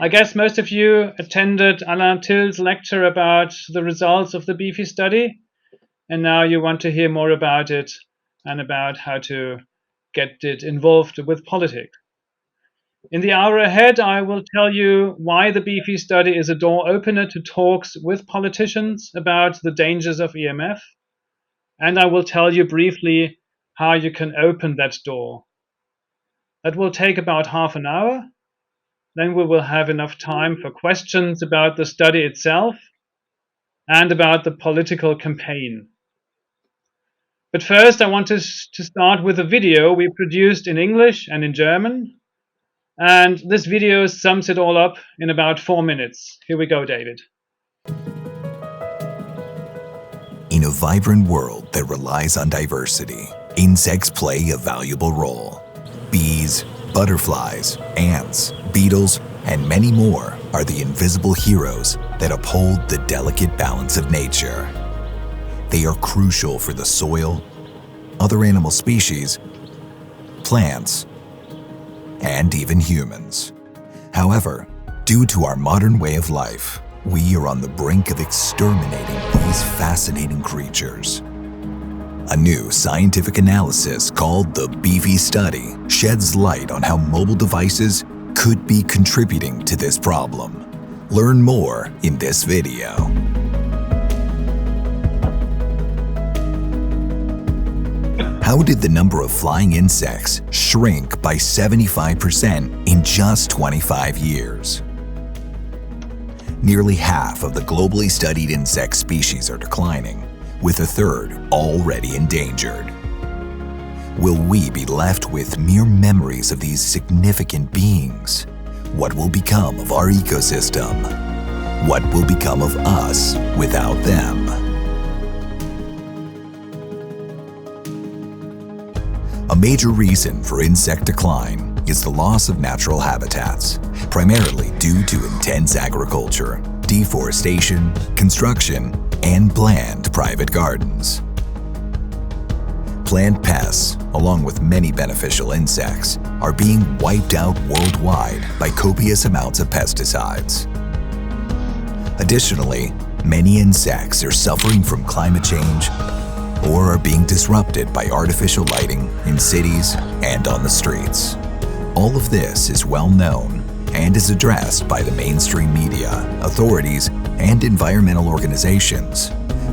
I guess most of you attended Alain Till's lecture about the results of the BEEFI study, and now you want to hear more about it and about how to get it involved with politics. In the hour ahead, I will tell you why the BEEFI study is a door opener to talks with politicians about the dangers of EMF, and I will tell you briefly how you can open that door. That will take about half an hour. Then we will have enough time for questions about the study itself and about the political campaign. But first, I want to start with a video we produced in English and in German. And this video sums it all up in about 4 minutes. Here we go, David. In a vibrant world that relies on diversity, insects play a valuable role. Bees, butterflies, ants, beetles, and many more are the invisible heroes that uphold the delicate balance of nature. They are crucial for the soil, other animal species, plants, and even humans. However, due to our modern way of life, we are on the brink of exterminating these fascinating creatures. A new scientific analysis called the BEEFI study sheds light on how mobile devices could be contributing to this problem. Learn more in this video. How did the number of flying insects shrink by 75% in just 25 years? Nearly half of the globally studied insect species are declining, with a third already endangered. Will we be left with mere memories of these significant beings? What will become of our ecosystem? What will become of us without them? A major reason for insect decline is the loss of natural habitats, primarily due to intense agriculture, deforestation, construction, and planned private gardens. Plant pests, along with many beneficial insects, are being wiped out worldwide by copious amounts of pesticides. Additionally, many insects are suffering from climate change or are being disrupted by artificial lighting in cities and on the streets. All of this is well known and is addressed by the mainstream media, authorities, and environmental organizations.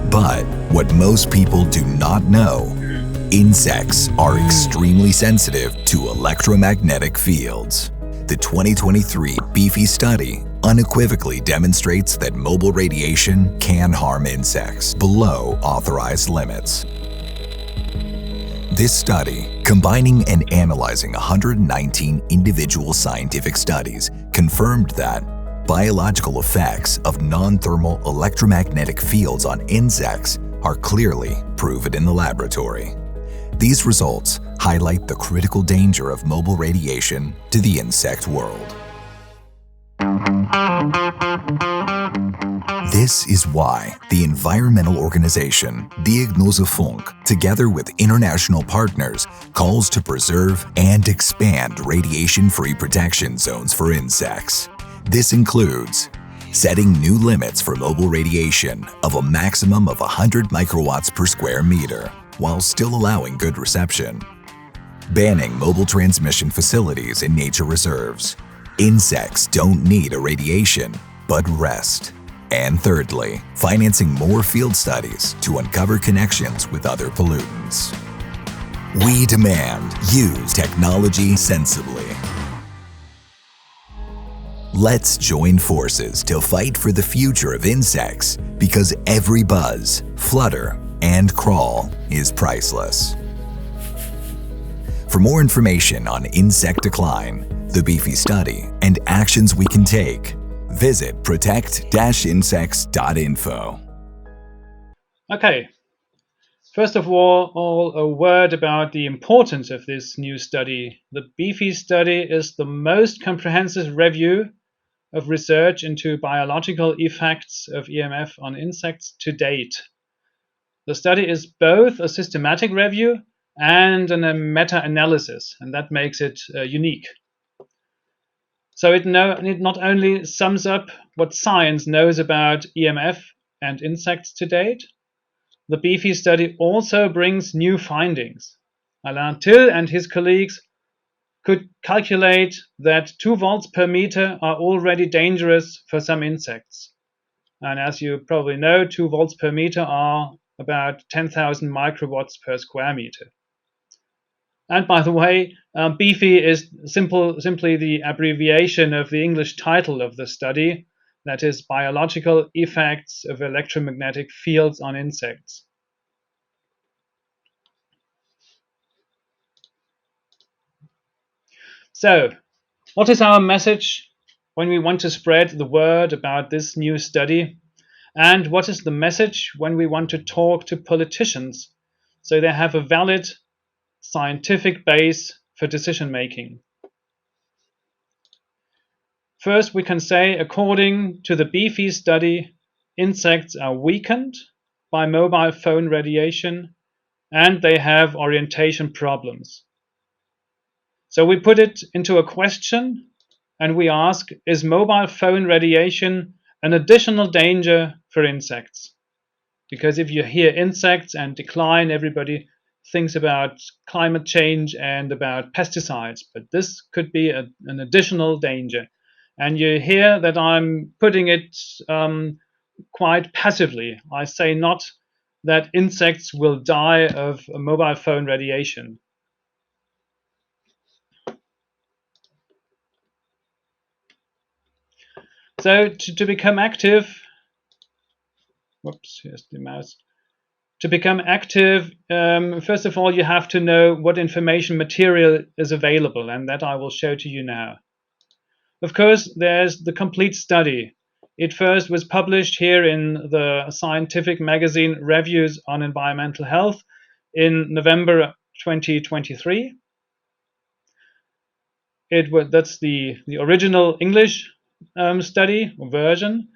But what most people do not know, insects are extremely sensitive to electromagnetic fields. The 2023 BEEFI study unequivocally demonstrates that mobile radiation can harm insects below authorized limits. This study, combining and analyzing 119 individual scientific studies, confirmed that biological effects of non-thermal electromagnetic fields on insects are clearly proven in the laboratory. These results highlight the critical danger of mobile radiation to the insect world. This is why the environmental organization Diagnose-Funk, together with international partners, calls to preserve and expand radiation-free protection zones for insects. This includes setting new limits for mobile radiation of a maximum of 100 microwatts per square meter, while still allowing good reception. Banning mobile transmission facilities in nature reserves. Insects don't need irradiation, but rest. And thirdly, financing more field studies to uncover connections with other pollutants. We demand use technology sensibly. Let's join forces to fight for the future of insects, because every buzz, flutter, and crawl is priceless. For more information on insect decline, the BEEFI study, and actions we can take, visit protect-insects.info. Okay. First of all, a word about the importance of this new study. The BEEFI study is the most comprehensive review of research into biological effects of EMF on insects to date. The study is both a systematic review and a meta-analysis, and that makes it unique. So it not only sums up what science knows about EMF and insects to date, the BEEFI study also brings new findings. Alain Till and his colleagues could calculate that 2 volts per meter are already dangerous for some insects. And as you probably know, 2 volts per meter are about 10,000 microwatts per square meter. And by the way, BEEFI is simply the abbreviation of the English title of the study, that is Biological Effects of Electromagnetic Fields on Insects. So, what is our message when we want to spread the word about this new study? And what is the message when we want to talk to politicians so they have a valid scientific base for decision making? First, we can say, according to the BEEFI study, insects are weakened by mobile phone radiation and they have orientation problems. So we put it into a question and we ask, is mobile phone radiation an additional danger for insects? Because if you hear insects and decline, everybody thinks about climate change and about pesticides, but this could be an additional danger. And you hear that I'm putting it quite passively. I say not that insects will die of mobile phone radiation. So to become active, whoops, here's the mouse. To become active, first of all, you have to know what information material is available, and that I will show to you now. Of course, there's the complete study. It first was published here in the scientific magazine Reviews on Environmental Health in November 2023. That's the original English study or version.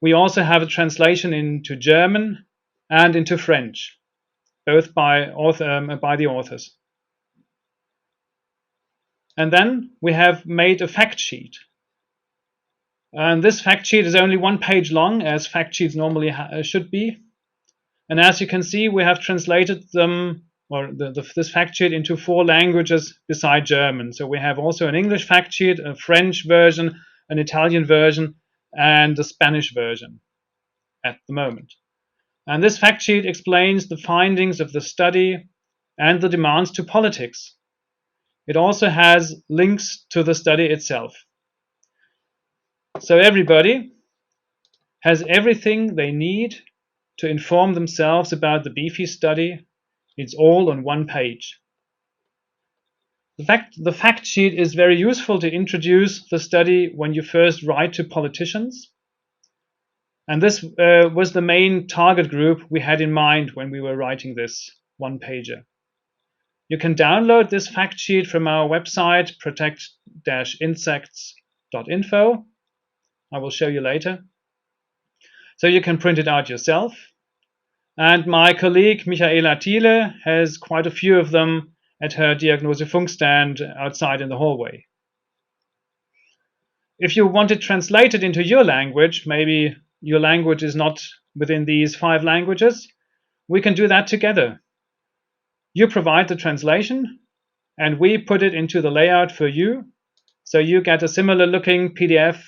We also have a translation into German and into French, both by the authors. And then we have made a fact sheet. And this fact sheet is only 1 page long, as fact sheets normally should be. And as you can see, we have translated them, or this fact sheet, into 4 languages beside German. So we have also an English fact sheet, a French version, an Italian version, and a Spanish version at the moment. And this fact sheet explains the findings of the study and the demands to politics. It also has links to the study itself. So everybody has everything they need to inform themselves about the BEEFI study. It's all on 1 page. The fact sheet is very useful to introduce the study when you first write to politicians. And this was the main target group we had in mind when we were writing this 1-pager. You can download this fact sheet from our website, protect-insects.info. I will show you later. So you can print it out yourself. And my colleague Michaela Thiele has quite a few of them at her Diagnose-Funk stand outside in the hallway. If you want it translated into your language, maybe your language is not within these 5 languages, we can do that together. You provide the translation and we put it into the layout for you, so you get a similar looking PDF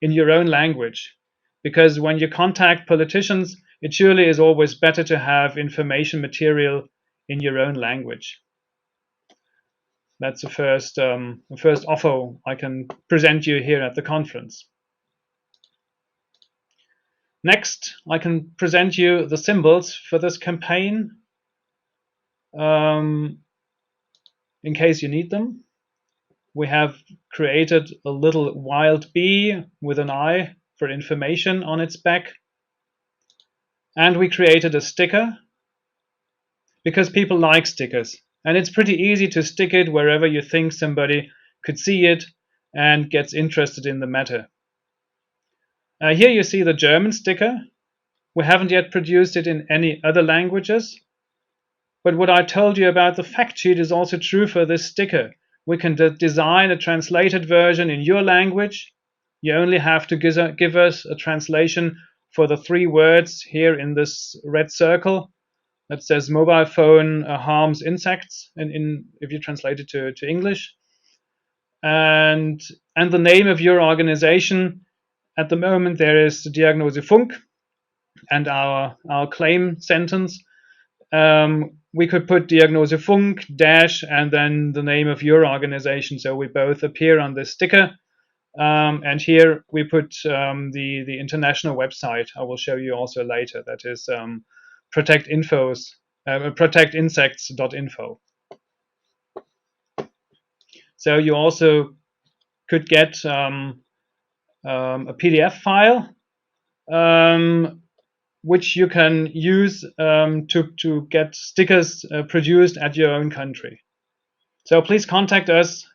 in your own language. Because when you contact politicians, it surely is always better to have information material in your own language. That's the first offer I can present you here at the conference. Next, I can present you the symbols for this campaign, in case you need them. We have created a little wild bee with an eye for information on its back. And we created a sticker because people like stickers. And it's pretty easy to stick it wherever you think somebody could see it and gets interested in the matter. Here you see the German sticker. We haven't yet produced it in any other languages. But what I told you about the fact sheet is also true for this sticker. We can design a translated version in your language. You only have to give us a translation for the 3 words here in this red circle that says mobile phone harms insects, if you translate it to English. And the name of your organization. At the moment there is Diagnose-Funk and our claim sentence. We could put Diagnose-Funk dash and then the name of your organization, so we both appear on this sticker. And here we put the international website. I will show you also later. That is protectinsects.info. So you also could get a PDF file which you can use to get stickers produced at your own country. So please contact us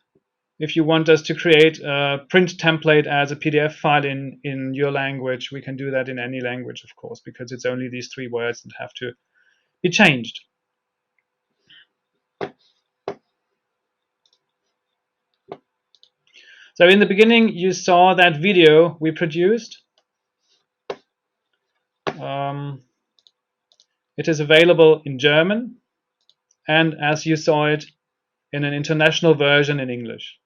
if you want us to create a print template as a PDF file in your language. We can do that in any language, of course, because it's only these 3 words that have to be changed. So in the beginning, you saw that video we produced. It is available in German, and as you saw it, in an international version in English.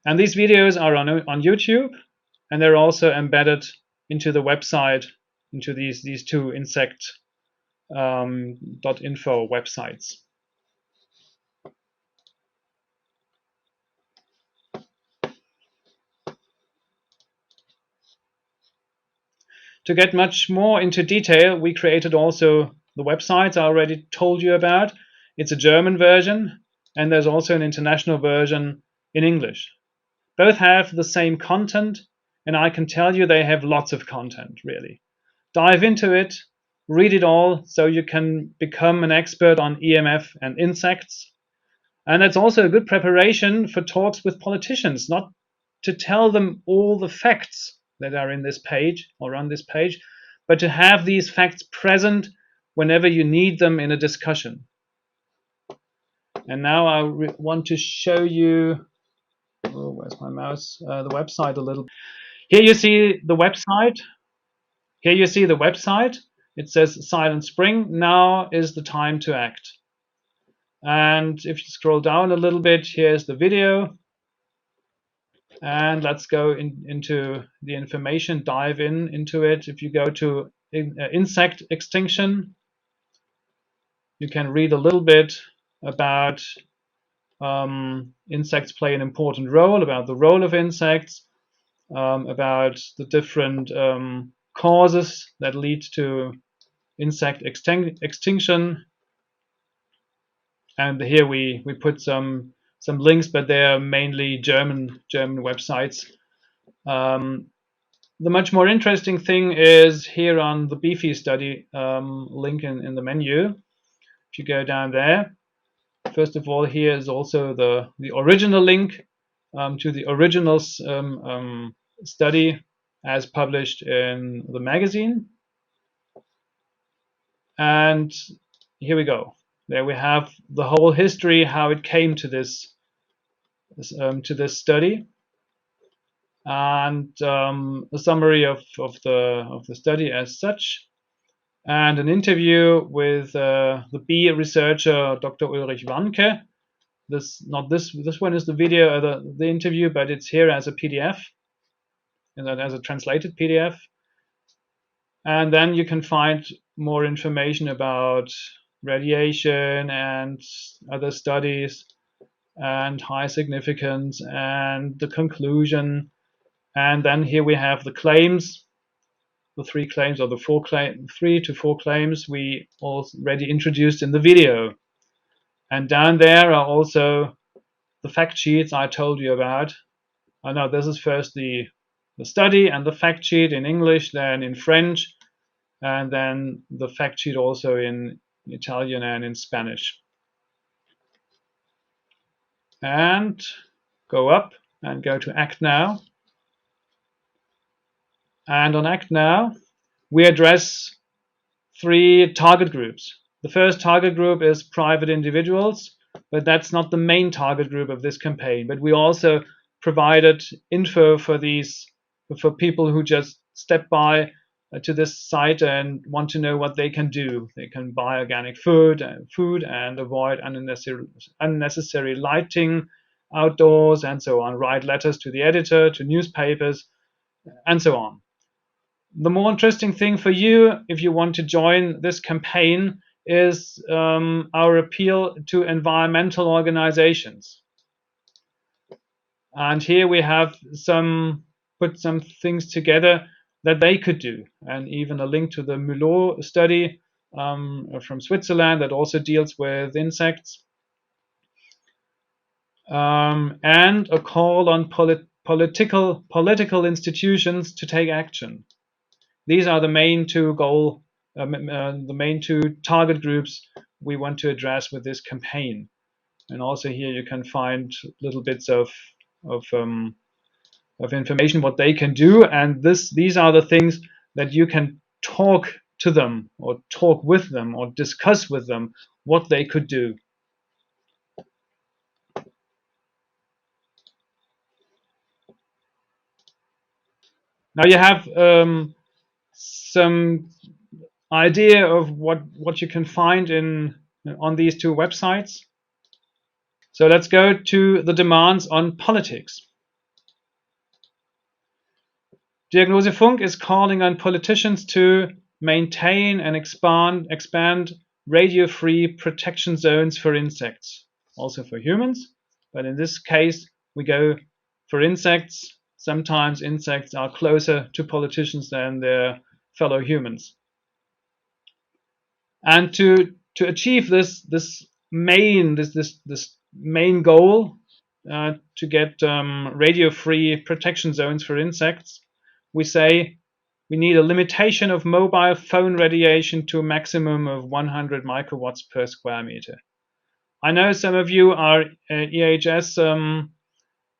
And these videos are on YouTube, and they're also embedded into the website, into these 2 insect.info websites. To get much more into detail, we created also the websites I already told you about. It's a German version, and there's also an international version in English. Both have the same content, and I can tell you they have lots of content, really. Dive into it, read it all, so you can become an expert on EMF and insects. And it's also a good preparation for talks with politicians, not to tell them all the facts that are in this page or on this page, but to have these facts present whenever you need them in a discussion. And now I want to show you, where's my mouse, the website a little. Here you see the website. Here you see the website. It says Silent Spring. Now is the time to act. And if you scroll down a little bit, here's the video. And let's go into the information, dive into it. If you go to insect extinction, you can read a little bit about insects play an important role, about the role of insects, about the different causes that lead to insect extinction. And here we put some links, but they are mainly German websites. The much more interesting thing is here on the BEEFI study link in the menu. If you go down there, first of all, here is also the original link to the original study as published in the magazine. And here we go. There we have the whole history, how it came to this study, and a summary of the study as such, and an interview with the bee researcher Dr. Ulrich Warnke. This one is the video, the interview, but it's here as a PDF, and that as a translated PDF. And then you can find more information about radiation and other studies and high significance and the conclusion. And then here we have the claims, the 3 claims, or the 3 to 4 claims we already introduced in the video. And down there are also the fact sheets I told you about. I know this is first the study and the fact sheet in English, then in French, and then the fact sheet also in Italian and in Spanish. And go up and go to Act Now. And on Act Now, we address 3 target groups. The first target group is private individuals, but that's not the main target group of this campaign. But we also provided info for people who just step by to this site and want to know what they can do. They can buy organic food and avoid unnecessary lighting outdoors and so on, write letters to the editor, to newspapers, and so on. The more interesting thing for you, if you want to join this campaign, is our appeal to environmental organizations. And here we have put some things together that they could do, and even a link to the Mulot study from Switzerland that also deals with insects, and a call on political institutions to take action. These are the main two the main two target groups we want to address with this campaign. And also here you can find little bits of information what they can do, and these are the things that you can talk to them or talk with them or discuss with them what they could do. Now you have some idea of what you can find on these two websites. So let's go to the demands on politics. Diagnose-Funk is calling on politicians to maintain and expand radio-free protection zones for insects, also for humans, but in this case we go for insects. Sometimes insects are closer to politicians than their fellow humans. And to achieve this main goal, to get radio-free protection zones for insects, we say we need a limitation of mobile phone radiation to a maximum of 100 microwatts per square meter. I know some of you are EHS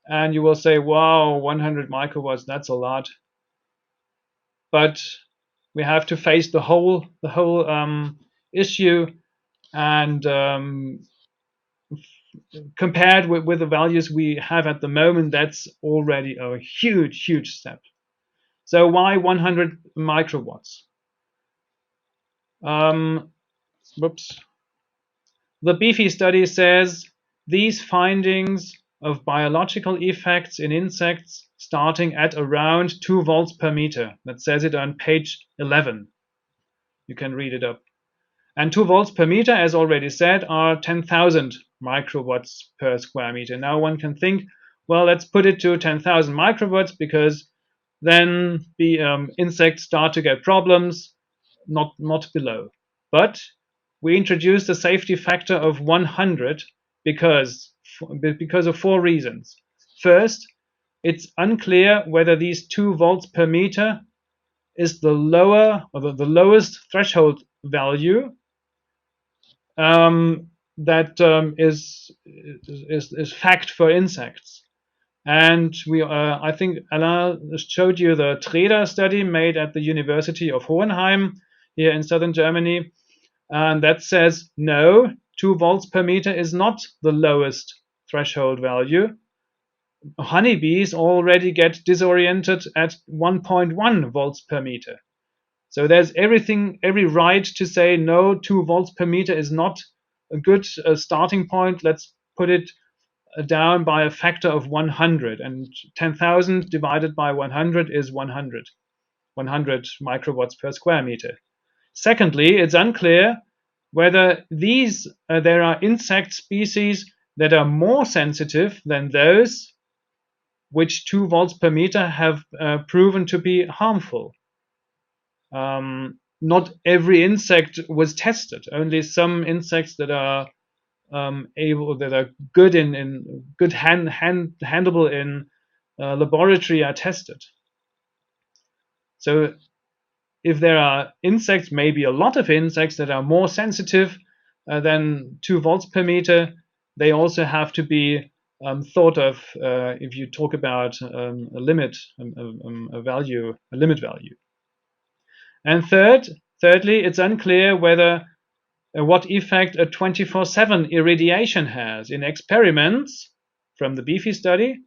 and you will say, wow, 100 microwatts, that's a lot. But we have to face the whole issue, and compared with the values we have at the moment, that's already a huge step. So why 100 microwatts? Whoops. The BEEFI study says these findings of biological effects in insects starting at around 2 volts per meter. That says it on page 11. You can read it up. And 2 volts per meter, as already said, are 10,000 microwatts per square meter. Now one can think, well, let's put it to 10,000 microwatts because then the insects start to get problems, not below. But we introduced a safety factor of 100 because of 4 reasons. First, it's unclear whether these 2 volts per meter is the lower or the lowest threshold value that is fact for insects. And I think Alain showed you the Treda study made at the University of Hohenheim here in southern Germany, and that says no, 2 volts per meter is not the lowest threshold value. Honeybees already get disoriented at 1.1 volts per meter. So there's every right to say no, 2 volts per meter is not a good starting point. Let's put it down by a factor of 100, and 10,000 divided by 100 is 100 microwatts per square meter. Secondly, it's unclear whether there are insect species that are more sensitive than those which 2 volts per meter have proven to be harmful. Not every insect was tested. Only some insects that are good handleable in laboratory are tested. So if there are insects, maybe a lot of insects that are more sensitive than 2 volts per meter, they also have to be thought of if you talk about a limit value. And thirdly, it's unclear whether what effect a 24/7 irradiation has. In experiments from the BEEFI study,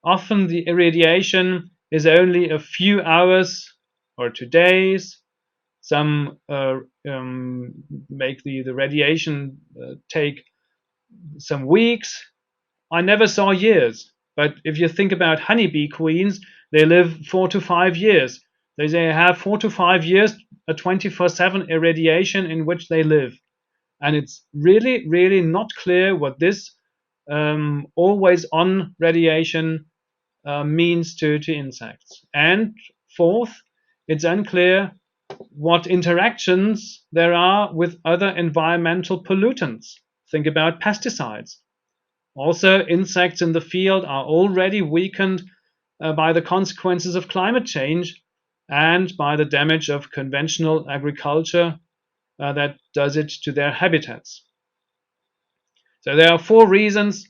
often the irradiation is only a few hours or 2 days. Some make the radiation take some weeks. I never saw years, but if you think about honeybee queens, they live 4 to 5 years. They have 4 to 5 years, a 24/7 irradiation in which they live. And it's really, really not clear what this always on radiation means to insects. And fourth, it's unclear what interactions there are with other environmental pollutants. Think about pesticides. Also, insects in the field are already weakened by the consequences of climate change and by the damage of conventional agriculture that does it to their habitats. So there are 4 reasons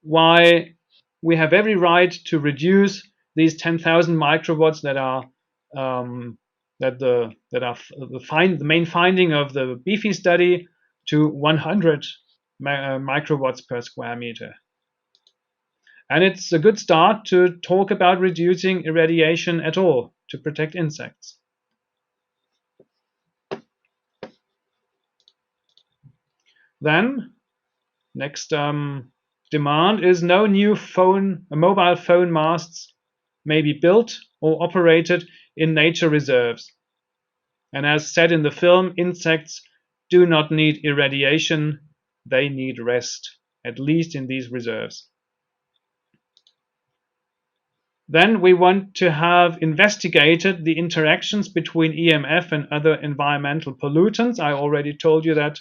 why we have every right to reduce these 10,000 microwatts that are the main finding of the BEEFI study to 100 microwatts per square meter. And it's a good start to talk about reducing irradiation at all to protect insects. Then, next demand is no new mobile phone masts may be built or operated in nature reserves. And as said in the film, insects do not need irradiation, they need rest, at least in these reserves. Then we want to have investigated the interactions between EMF and other environmental pollutants. I already told you that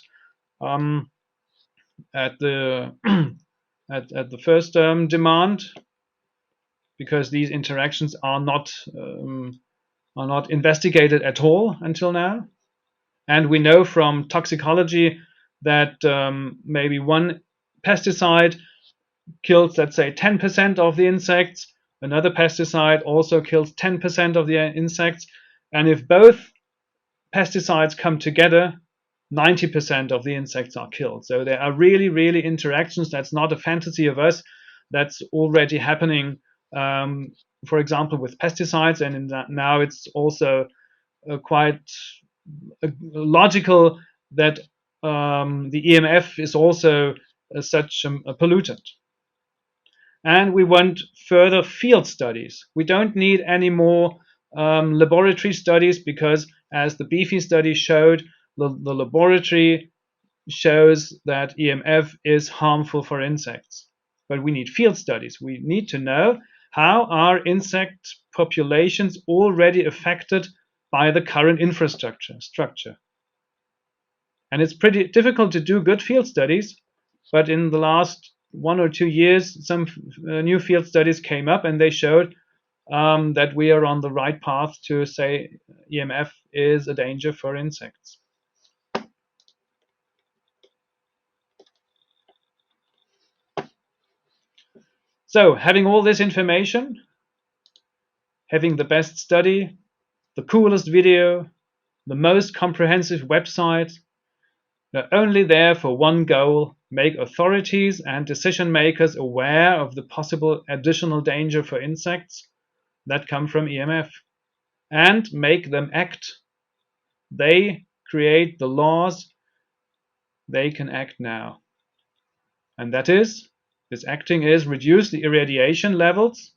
at the first demand, because these interactions are not investigated at all until now. And we know from toxicology that maybe one pesticide kills, let's say, 10% of the insects. Another pesticide also kills 10% of the insects. And if both pesticides come together, 90% of the insects are killed. So there are really, really interactions. That's not a fantasy of us. That's already happening, for example, with pesticides. And now it's also quite logical that the EMF is also such a pollutant. And we want further field studies. We don't need any more laboratory studies because, as the BEEFI study showed, the laboratory shows that EMF is harmful for insects. But we need field studies. We need to know how are insect populations already affected by the current infrastructure. And it's pretty difficult to do good field studies, but in the last 1 or 2 years, some new field studies came up and they showed that we are on the right path to say EMF is a danger for insects. So, having all this information, having the best study, the coolest video, the most comprehensive website, they're only there for one goal: make authorities and decision makers aware of the possible additional danger for insects that come from EMF and make them act. They create the laws, they can act now. And that is, this acting is reduce the irradiation levels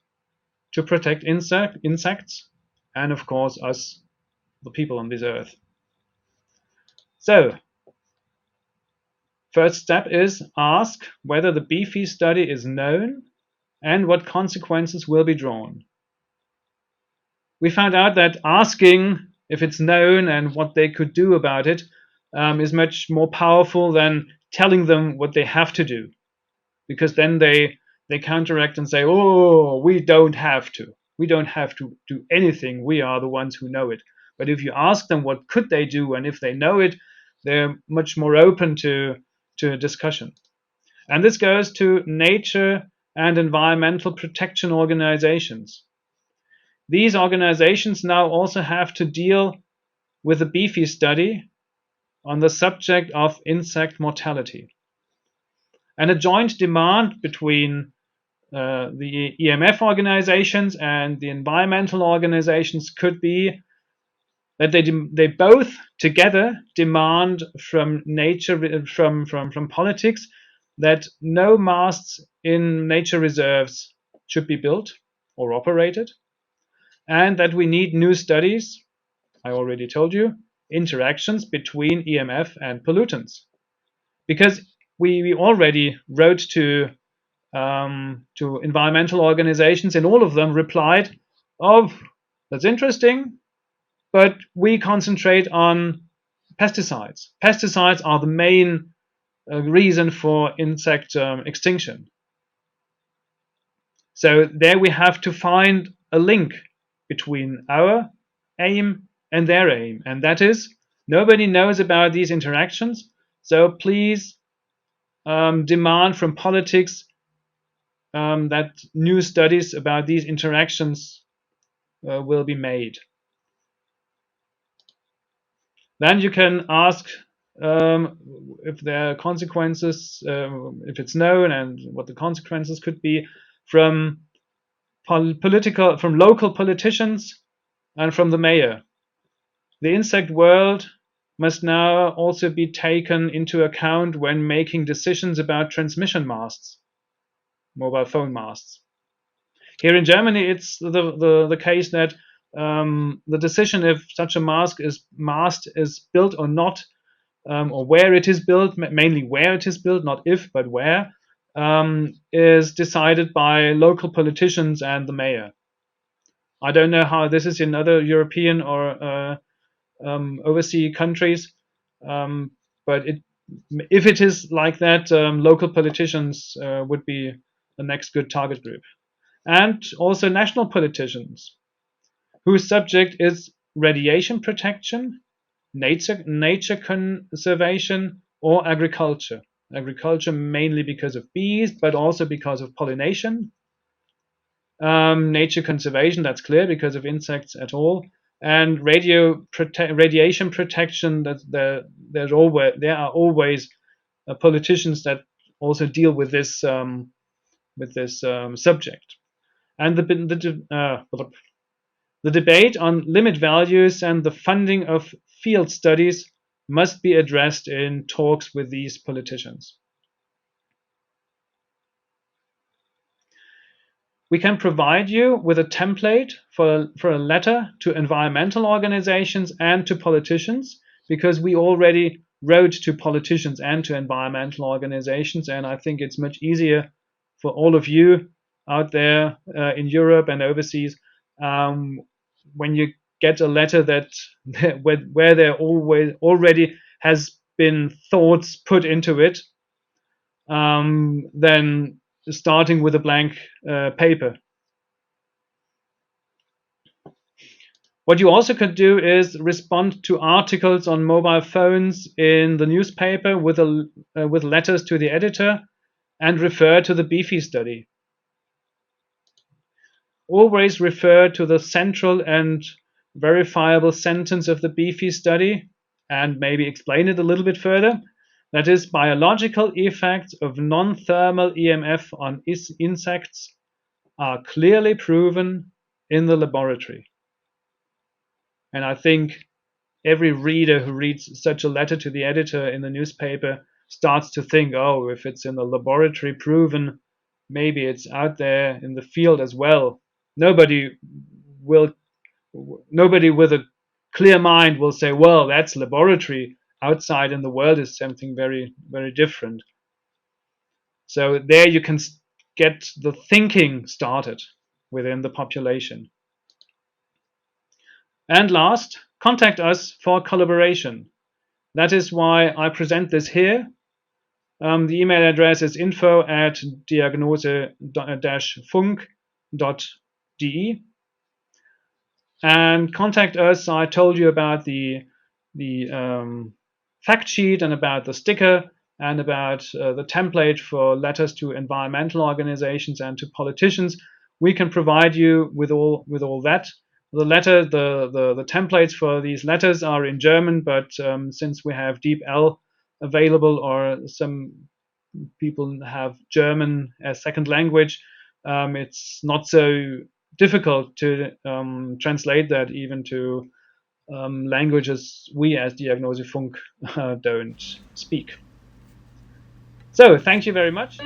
to protect insects and, of course, us, the people on this earth. So, first step is ask whether the BEEFI study is known and what consequences will be drawn. We found out that asking if it's known and what they could do about it is much more powerful than telling them what they have to do, because then they counteract and say, oh, we don't have to do anything, we are the ones who know it. But if you ask them what could they do, and if they know it, they're much more open to a discussion. And this goes to nature and environmental protection organizations. These organizations now also have to deal with the BEEFI study on the subject of insect mortality. And a joint demand between the EMF organizations and the environmental organizations could be that they both together demand from nature, from politics, that no masts in nature reserves should be built or operated, and that we need new studies. I already told you, interactions between EMF and pollutants, because we already wrote to environmental organizations, and all of them replied, "Oh, that's interesting, but we concentrate on pesticides. Pesticides are the main reason for insect extinction." So there we have to find a link between our aim and their aim, and that is, nobody knows about these interactions, so please demand from politics that new studies about these interactions will be made. Then you can ask if there are consequences, if it's known, and what the consequences could be from local politicians and from the mayor. The insect world must now also be taken into account when making decisions about transmission masts, mobile phone masts. Here in Germany, it's the case that the decision if such a mast is built or not, or where it is built, mainly where it is built, not if, but where, is decided by local politicians and the mayor. I don't know how this is in other European or overseas countries, but if it is like that, local politicians would be the next good target group. And also national politicians, whose subject is radiation protection, nature conservation, or agriculture. Agriculture mainly because of bees, but also because of pollination. Nature conservation, that's clear, because of insects at all. And radiation protection, there are always politicians that also deal with this subject. And the debate on limit values and the funding of field studies must be addressed in talks with these politicians. We can provide you with a template for a letter to environmental organizations and to politicians, because we already wrote to politicians and to environmental organizations, and I think it's much easier for all of you out there in Europe and overseas when you get a letter that where there already has been thoughts put into it, then starting with a blank paper. What you also could do is respond to articles on mobile phones in the newspaper with letters to the editor and refer to the BEEFI study. Always refer to the central and verifiable sentence of the BEEFI study and maybe explain it a little bit further. That is, biological effects of non-thermal EMF on insects are clearly proven in the laboratory. And I think every reader who reads such a letter to the editor in the newspaper starts to think, oh, if it's in the laboratory proven, maybe it's out there in the field as well. Nobody with a clear mind will say, well, that's laboratory. Outside in the world is something very, very different. So there you can get the thinking started within the population. And last, contact us for collaboration. That is why I present this here. The email address is info@diagnose-funk.de. And contact us. I told you about the fact sheet and about the sticker and about the template for letters to environmental organizations and to politicians. We can provide you with all that. the templates for these letters are in German, but since we have DeepL available, or some people have German as second language, it's not so difficult to translate that even to languages we as Diagnose-Funk don't speak. So thank you very much.